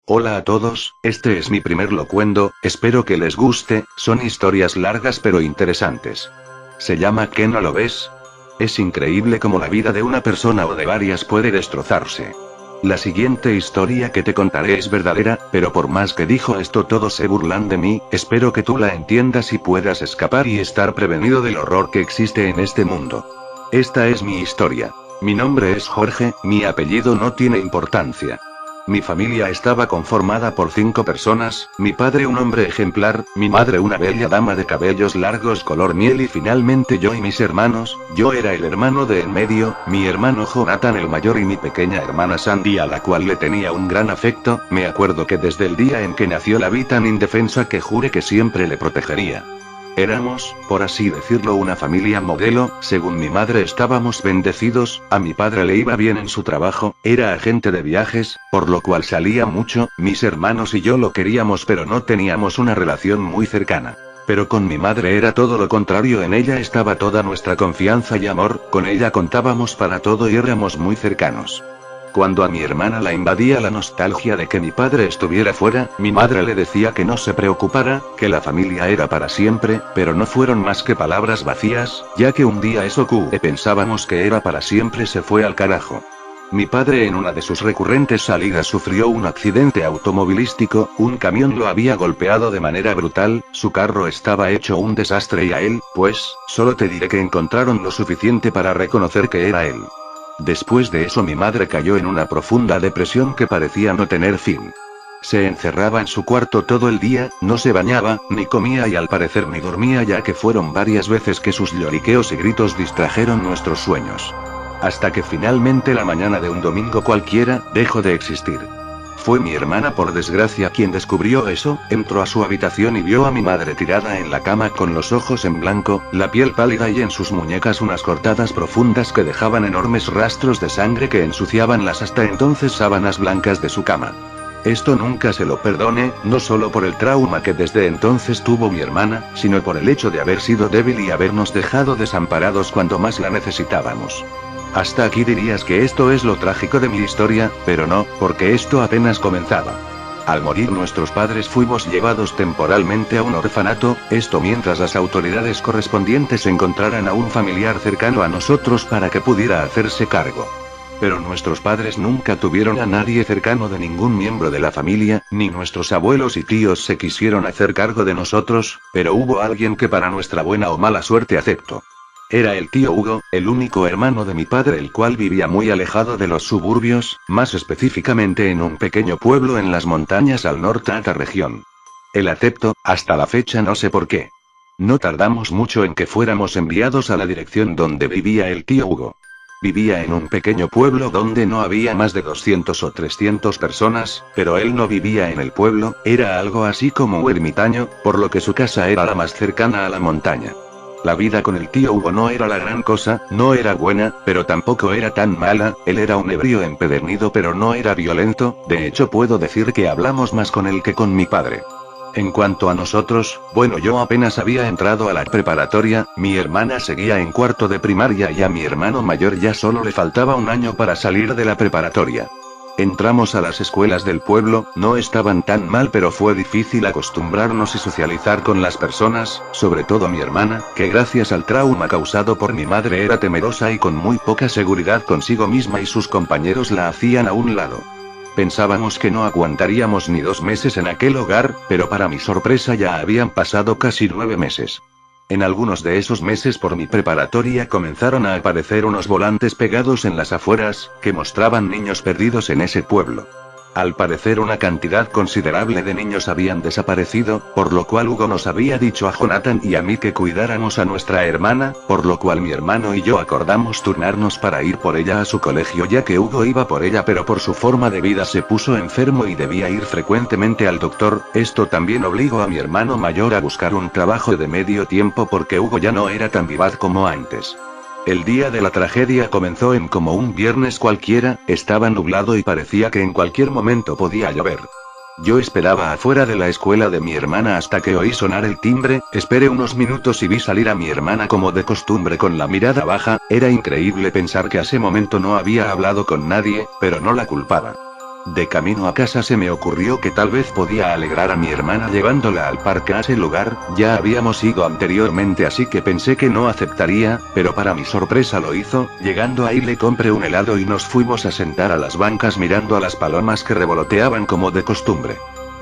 Hola a todos, este es mi primer locuendo, espero que les guste, son historias largas pero interesantes. Se llama ¿Qué no lo ves? Es increíble cómo la vida de una persona o de varias puede destrozarse. La siguiente historia que te contaré es verdadera, pero por más que dijo esto todos se burlan de mí, espero que tú la entiendas y puedas escapar y estar prevenido del horror que existe en este mundo. Esta es mi historia. Mi nombre es Jorge, mi apellido no tiene importancia. Mi familia estaba conformada por 5 personas, mi padre un hombre ejemplar, mi madre una bella dama de cabellos largos color miel y finalmente yo y mis hermanos. Yo era el hermano de en medio, mi hermano Jonathan el mayor y mi pequeña hermana Sandy a la cual le tenía un gran afecto. Me acuerdo que desde el día en que nació la vi tan indefensa que juré que siempre le protegería. Éramos, por así decirlo, una familia modelo, según mi madre estábamos bendecidos, a mi padre le iba bien en su trabajo, era agente de viajes, por lo cual salía mucho, mis hermanos y yo lo queríamos pero no teníamos una relación muy cercana. Pero con mi madre era todo lo contrario, en ella estaba toda nuestra confianza y amor, con ella contábamos para todo y éramos muy cercanos. Cuando a mi hermana la invadía la nostalgia de que mi padre estuviera fuera, mi madre le decía que no se preocupara, que la familia era para siempre, pero no fueron más que palabras vacías, ya que un día eso que pensábamos que era para siempre se fue al carajo. Mi padre en una de sus recurrentes salidas sufrió un accidente automovilístico, un camión lo había golpeado de manera brutal, su carro estaba hecho un desastre y a él, pues, solo te diré que encontraron lo suficiente para reconocer que era él. Después de eso mi madre cayó en una profunda depresión que parecía no tener fin. Se encerraba en su cuarto todo el día, no se bañaba, ni comía y al parecer ni dormía, ya que fueron varias veces que sus lloriqueos y gritos distrajeron nuestros sueños. Hasta que finalmente la mañana de un domingo cualquiera, dejó de existir. Fue mi hermana por desgracia quien descubrió eso, entró a su habitación y vio a mi madre tirada en la cama con los ojos en blanco, la piel pálida y en sus muñecas unas cortadas profundas que dejaban enormes rastros de sangre que ensuciaban las hasta entonces sábanas blancas de su cama. Esto nunca se lo perdone, no solo por el trauma que desde entonces tuvo mi hermana, sino por el hecho de haber sido débil y habernos dejado desamparados cuando más la necesitábamos. Hasta aquí dirías que esto es lo trágico de mi historia, pero no, porque esto apenas comenzaba. Al morir nuestros padres fuimos llevados temporalmente a un orfanato, esto mientras las autoridades correspondientes encontraran a un familiar cercano a nosotros para que pudiera hacerse cargo. Pero nuestros padres nunca tuvieron a nadie cercano de ningún miembro de la familia, ni nuestros abuelos y tíos se quisieron hacer cargo de nosotros, pero hubo alguien que para nuestra buena o mala suerte aceptó. Era el tío Hugo, el único hermano de mi padre, el cual vivía muy alejado de los suburbios, más específicamente en un pequeño pueblo en las montañas al norte de esta región. Él aceptó, hasta la fecha no sé por qué. No tardamos mucho en que fuéramos enviados a la dirección donde vivía el tío Hugo. Vivía en un pequeño pueblo donde no había más de 200 o 300 personas, pero él no vivía en el pueblo, era algo así como un ermitaño, por lo que su casa era la más cercana a la montaña. La vida con el tío Hugo no era la gran cosa, no era buena, pero tampoco era tan mala. Él era un ebrio empedernido pero no era violento, de hecho puedo decir que hablamos más con él que con mi padre. En cuanto a nosotros, bueno, yo apenas había entrado a la preparatoria, mi hermana seguía en cuarto de primaria y a mi hermano mayor ya solo le faltaba un año para salir de la preparatoria. Entramos a las escuelas del pueblo, no estaban tan mal pero fue difícil acostumbrarnos y socializar con las personas, sobre todo mi hermana, que gracias al trauma causado por mi madre era temerosa y con muy poca seguridad consigo misma y sus compañeros la hacían a un lado. Pensábamos que no aguantaríamos ni 2 meses en aquel hogar, pero para mi sorpresa ya habían pasado casi 9 meses. En algunos de esos meses por mi preparatoria comenzaron a aparecer unos volantes pegados en las afueras, que mostraban niños perdidos en ese pueblo. Al parecer una cantidad considerable de niños habían desaparecido, por lo cual Hugo nos había dicho a Jonathan y a mí que cuidáramos a nuestra hermana, por lo cual mi hermano y yo acordamos turnarnos para ir por ella a su colegio, ya que Hugo iba por ella pero por su forma de vida se puso enfermo y debía ir frecuentemente al doctor. Esto también obligó a mi hermano mayor a buscar un trabajo de medio tiempo porque Hugo ya no era tan vivaz como antes. El día de la tragedia comenzó en como un viernes cualquiera, estaba nublado y parecía que en cualquier momento podía llover. Yo esperaba afuera de la escuela de mi hermana hasta que oí sonar el timbre, esperé unos minutos y vi salir a mi hermana como de costumbre con la mirada baja. Era increíble pensar que a ese momento no había hablado con nadie, pero no la culpaba. De camino a casa se me ocurrió que tal vez podía alegrar a mi hermana llevándola al parque a ese lugar, ya habíamos ido anteriormente así que pensé que no aceptaría, pero para mi sorpresa lo hizo. Llegando ahí le compré un helado y nos fuimos a sentar a las bancas mirando a las palomas que revoloteaban como de costumbre.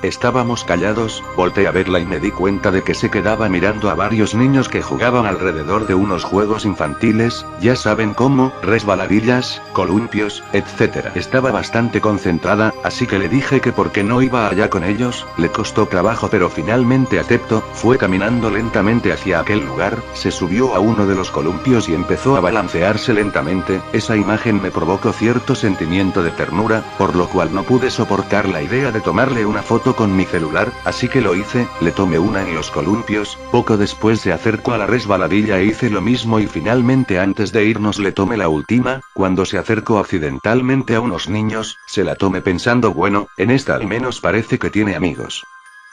Estábamos callados, volteé a verla y me di cuenta de que se quedaba mirando a varios niños que jugaban alrededor de unos juegos infantiles, ya saben cómo, resbaladillas, columpios, etc. Estaba bastante concentrada, así que le dije que por qué no iba allá con ellos. Le costó trabajo pero finalmente aceptó, fue caminando lentamente hacia aquel lugar, se subió a uno de los columpios y empezó a balancearse lentamente. Esa imagen me provocó cierto sentimiento de ternura, por lo cual no pude soportar la idea de tomarle una foto con mi celular, así que lo hice, le tomé una en los columpios, poco después se acercó a la resbaladilla e hice lo mismo y finalmente antes de irnos le tomé la última. Cuando se acercó accidentalmente a unos niños, se la tomé pensando bueno, en esta al menos parece que tiene amigos.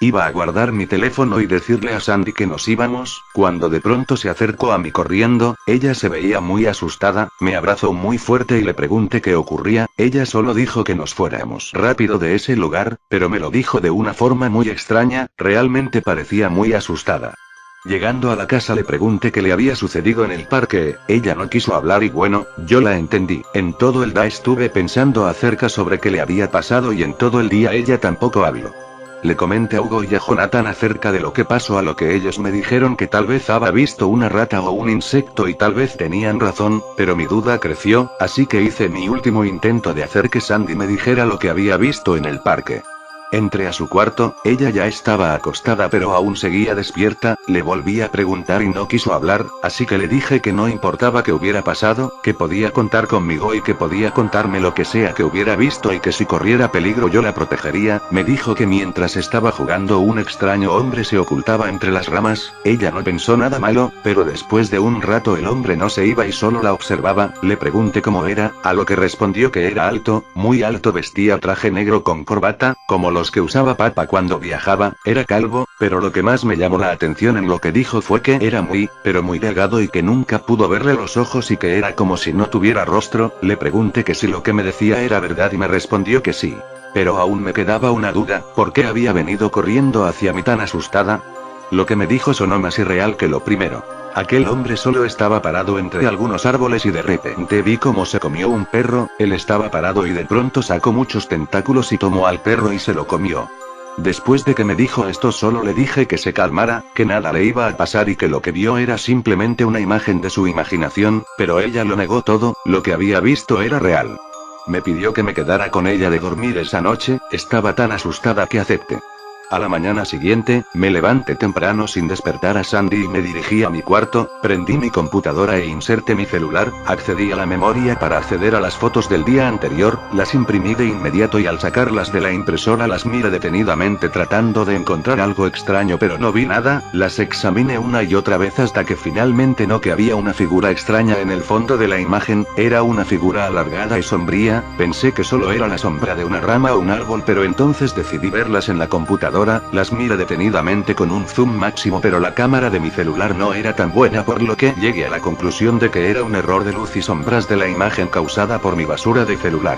Iba a guardar mi teléfono y decirle a Sandy que nos íbamos, cuando de pronto se acercó a mí corriendo. Ella se veía muy asustada, me abrazó muy fuerte y le pregunté qué ocurría. Ella solo dijo que nos fuéramos rápido de ese lugar, pero me lo dijo de una forma muy extraña, realmente parecía muy asustada. Llegando a la casa le pregunté qué le había sucedido en el parque, ella no quiso hablar y bueno, yo la entendí. En todo el día estuve pensando acerca sobre qué le había pasado y en todo el día ella tampoco habló. Le comenté a Hugo y a Jonathan acerca de lo que pasó, a lo que ellos me dijeron que tal vez había visto una rata o un insecto y tal vez tenían razón, pero mi duda creció, así que hice mi último intento de hacer que Sandy me dijera lo que había visto en el parque. Entré a su cuarto, ella ya estaba acostada pero aún seguía despierta, le volví a preguntar y no quiso hablar, así que le dije que no importaba qué hubiera pasado, que podía contar conmigo y que podía contarme lo que sea que hubiera visto y que si corriera peligro yo la protegería. Me dijo que mientras estaba jugando un extraño hombre se ocultaba entre las ramas. Ella no pensó nada malo, pero después de un rato el hombre no se iba y solo la observaba. Le pregunté cómo era, a lo que respondió que era alto, muy alto, vestía traje negro con corbata, como los que usaba papá cuando viajaba, era calvo, pero lo que más me llamó la atención en lo que dijo fue que era muy, pero muy delgado y que nunca pudo verle los ojos y que era como si no tuviera rostro. Le pregunté que si lo que me decía era verdad y me respondió que sí. Pero aún me quedaba una duda, ¿por qué había venido corriendo hacia mí tan asustada? Lo que me dijo sonó más irreal que lo primero. Aquel hombre solo estaba parado entre algunos árboles y de repente vi cómo se comió un perro. Él estaba parado y de pronto sacó muchos tentáculos y tomó al perro y se lo comió. Después de que me dijo esto solo le dije que se calmara, que nada le iba a pasar y que lo que vio era simplemente una imagen de su imaginación, pero ella lo negó todo, lo que había visto era real. Me pidió que me quedara con ella de dormir esa noche, estaba tan asustada que acepté. A la mañana siguiente, me levanté temprano sin despertar a Sandy y me dirigí a mi cuarto, prendí mi computadora e inserté mi celular, accedí a la memoria para acceder a las fotos del día anterior, las imprimí de inmediato y al sacarlas de la impresora las miré detenidamente tratando de encontrar algo extraño pero no vi nada. Las examiné una y otra vez hasta que finalmente noté que había una figura extraña en el fondo de la imagen, era una figura alargada y sombría. Pensé que solo era la sombra de una rama o un árbol pero entonces decidí verlas en la computadora. Las miré detenidamente con un zoom máximo pero la cámara de mi celular no era tan buena por lo que llegué a la conclusión de que era un error de luz y sombras de la imagen causada por mi basura de celular.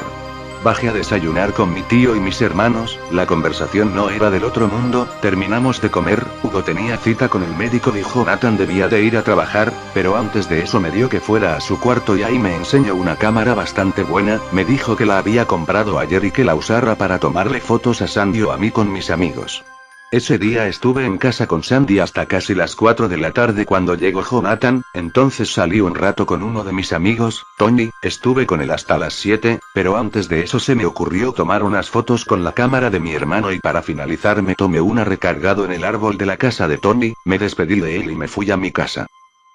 Bajé a desayunar con mi tío y mis hermanos, la conversación no era del otro mundo, terminamos de comer, Hugo tenía cita con el médico y Jonathan debía de ir a trabajar, pero antes de eso me dio que fuera a su cuarto y ahí me enseñó una cámara bastante buena, me dijo que la había comprado ayer y que la usara para tomarle fotos a Sandy o a mí con mis amigos. Ese día estuve en casa con Sandy hasta casi las 4 de la tarde cuando llegó Jonathan, entonces salí un rato con uno de mis amigos, Tony, estuve con él hasta las 7, pero antes de eso se me ocurrió tomar unas fotos con la cámara de mi hermano y para finalizar me tomé una recargado en el árbol de la casa de Tony, me despedí de él y me fui a mi casa.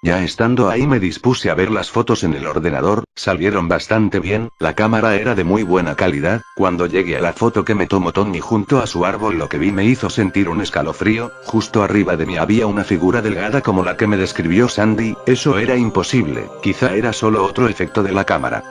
Ya estando ahí me dispuse a ver las fotos en el ordenador, salieron bastante bien, la cámara era de muy buena calidad. Cuando llegué a la foto que me tomó Tony junto a su árbol lo que vi me hizo sentir un escalofrío, justo arriba de mí había una figura delgada como la que me describió Sandy, eso era imposible, quizá era solo otro efecto de la cámara.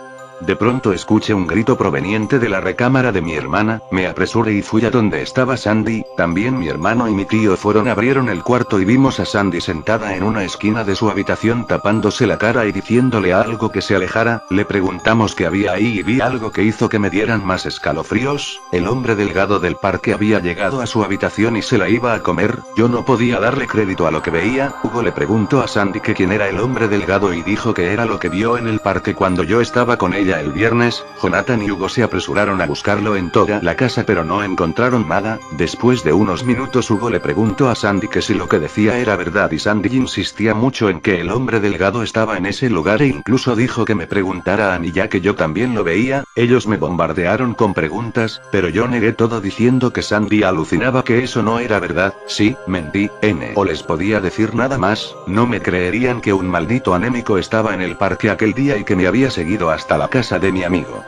De pronto escuché un grito proveniente de la recámara de mi hermana, me apresuré y fui a donde estaba Sandy, también mi hermano y mi tío abrieron el cuarto y vimos a Sandy sentada en una esquina de su habitación tapándose la cara y diciéndole algo que se alejara. Le preguntamos qué había ahí y vi algo que hizo que me dieran más escalofríos. El hombre delgado del parque había llegado a su habitación y se la iba a comer. Yo no podía darle crédito a lo que veía. Hugo le preguntó a Sandy que quién era el hombre delgado y dijo que era lo que vio en el parque cuando yo estaba con ella el viernes. Jonathan y Hugo se apresuraron a buscarlo en toda la casa pero no encontraron nada. Después de unos minutos Hugo le preguntó a Sandy que si lo que decía era verdad y Sandy insistía mucho en que el hombre delgado estaba en ese lugar e incluso dijo que me preguntara a mí ya que yo también lo veía. Ellos me bombardearon con preguntas, pero yo negué todo diciendo que Sandy alucinaba que eso no era verdad. Sí, mentí, o les podía decir nada más, no me creerían que un maldito anémico estaba en el parque aquel día y que me había seguido hasta la casa de mi amigo.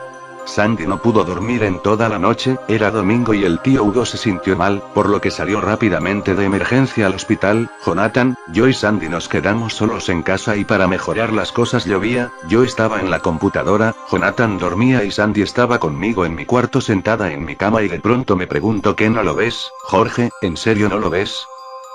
Sandy no pudo dormir en toda la noche, era domingo y el tío Hugo se sintió mal, por lo que salió rápidamente de emergencia al hospital. Jonathan, yo y Sandy nos quedamos solos en casa y para mejorar las cosas llovía, yo estaba en la computadora, Jonathan dormía y Sandy estaba conmigo en mi cuarto sentada en mi cama y de pronto me pregunto ¿qué no lo ves, Jorge? ¿En serio no lo ves?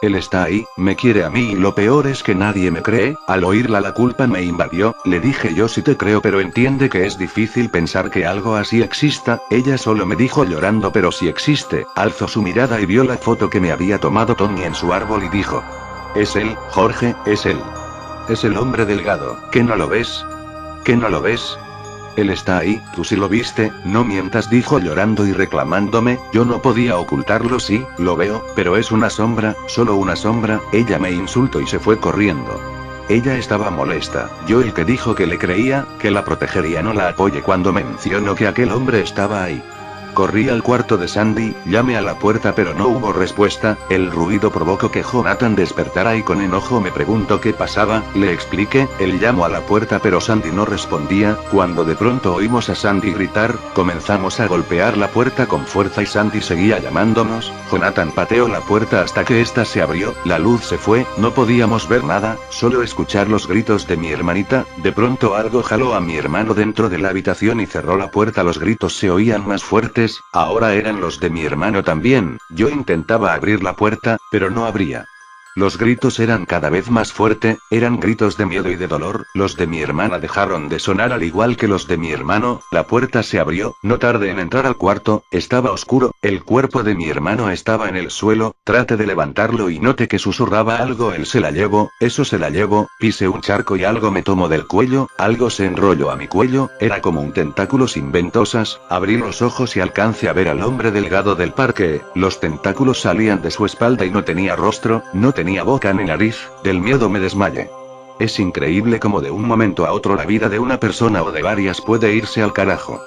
Él está ahí, me quiere a mí y lo peor es que nadie me cree. Al oírla la culpa me invadió, le dije yo sí te creo pero entiende que es difícil pensar que algo así exista. Ella solo me dijo llorando pero si existe. Alzó su mirada y vio la foto que me había tomado Tony en su árbol y dijo: es él, Jorge, es él. Es el hombre delgado, ¿qué no lo ves? ¿Qué no lo ves? Él está ahí, tú sí lo viste, no mientas, dijo llorando y reclamándome. Yo no podía ocultarlo, sí, lo veo, pero es una sombra, solo una sombra. Ella me insultó y se fue corriendo. Ella estaba molesta, yo el que dijo que le creía, que la protegería no la apoyé cuando mencionó que aquel hombre estaba ahí. Corrí al cuarto de Sandy, llamé a la puerta pero no hubo respuesta, el ruido provocó que Jonathan despertara y con enojo me preguntó qué pasaba, le expliqué, él llamó a la puerta pero Sandy no respondía, cuando de pronto oímos a Sandy gritar, comenzamos a golpear la puerta con fuerza y Sandy seguía llamándonos. Jonathan pateó la puerta hasta que ésta se abrió, la luz se fue, no podíamos ver nada, solo escuchar los gritos de mi hermanita. De pronto algo jaló a mi hermano dentro de la habitación y cerró la puerta, los gritos se oían más fuertes. Ahora eran los de mi hermano también. Yo intentaba abrir la puerta, pero no abría. Los gritos eran cada vez más fuertes, eran gritos de miedo y de dolor. Los de mi hermana dejaron de sonar al igual que los de mi hermano. La puerta se abrió, no tardé en entrar al cuarto, estaba oscuro, el cuerpo de mi hermano estaba en el suelo, traté de levantarlo y noté que susurraba algo, él se la llevó, eso se la llevó, pisé un charco y algo me tomó del cuello, algo se enrolló a mi cuello, era como un tentáculo sin ventosas, abrí los ojos y alcancé a ver al hombre delgado del parque, los tentáculos salían de su espalda y no tenía rostro, no tenía boca ni nariz, del miedo me desmayé. Es increíble cómo de un momento a otro la vida de una persona o de varias puede irse al carajo.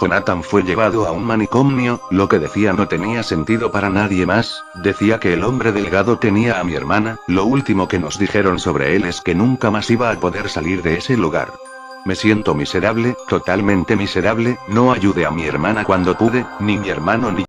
Jonathan fue llevado a un manicomio, lo que decía no tenía sentido para nadie más, decía que el hombre delgado tenía a mi hermana, lo último que nos dijeron sobre él es que nunca más iba a poder salir de ese lugar. Me siento miserable, totalmente miserable, no ayudé a mi hermana cuando pude, ni mi hermano ni